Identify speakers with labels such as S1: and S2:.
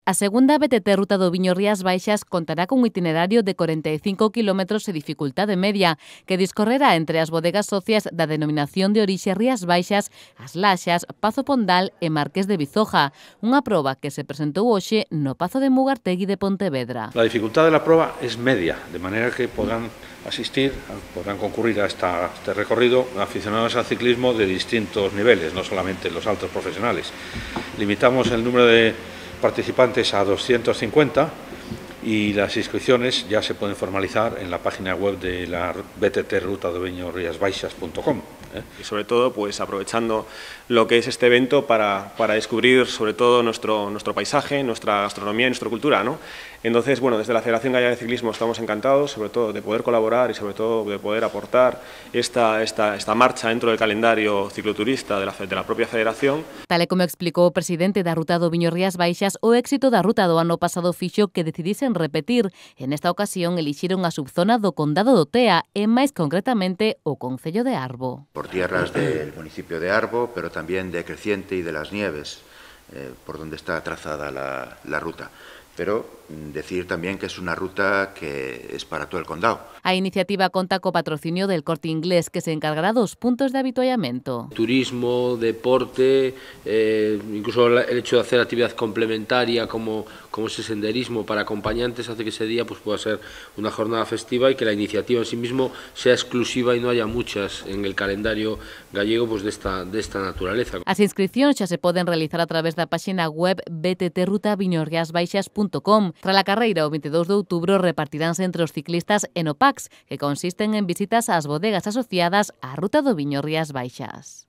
S1: A segunda BTT Ruta do Viño Rías Baixas contará con un itinerario de 45 km de dificultade media que discorrerá entre as bodegas socias da denominación de orixe Rías Baixas, As Laxas, Pazo Pondal e Marqués de Bizoja, unha proba que se presentou hoxe no Pazo de Mugartegui de Pontevedra.
S2: La dificultad de la prueba es media, de manera que podrán asistir, podrán concurrir a este recorrido aficionados al ciclismo de distintos niveles, no solamente los altos profesionales. Limitamos el número de participantes a 250 y las inscripciones ya se pueden formalizar en la página web de la BTT Ruta do Viño Rías Baixas.com.
S3: Y sobre todo, pues aprovechando lo que es este evento para descubrir sobre todo nuestro paisaje, nuestra gastronomía y nuestra cultura, ¿no? Entonces, bueno, desde la Federación Gallega de Ciclismo estamos encantados, sobre todo de poder colaborar y sobre todo de poder aportar esta marcha dentro del calendario cicloturista de la propia Federación.
S1: Tal e como explicou o presidente da Ruta do Viño Rías Baixas, o éxito da ruta do ano pasado fixo que decidisen repetir. En esta ocasión elixiron a subzona do Condado do Tea e máis concretamente o Concello de Arbo.
S4: Por tierras del municipio de Arbo, pero también de Creciente y de las Nieves, por donde está trazada la ruta. Pero decir también que es una ruta que es para todo el condado.
S1: A iniciativa conta co patrocinio del Corte Inglés, que se encargará dos puntos de avituallamento.
S5: Turismo, deporte, incluso el hecho de hacer actividad complementaria como ese senderismo para acompañantes hace que ese día pues, pueda ser una jornada festiva y que la iniciativa en sí mismo sea exclusiva y no haya muchas en el calendario gallego pues, de esta naturaleza.
S1: As inscripcións xa se poden realizar a través da páxina web bttrutaviñorriasbaixas.com. Tras a carreira, o 22 de outubro repartiránse entre os ciclistas enopacs, que consisten en visitas ás bodegas asociadas á Ruta do Viño Rías Baixas.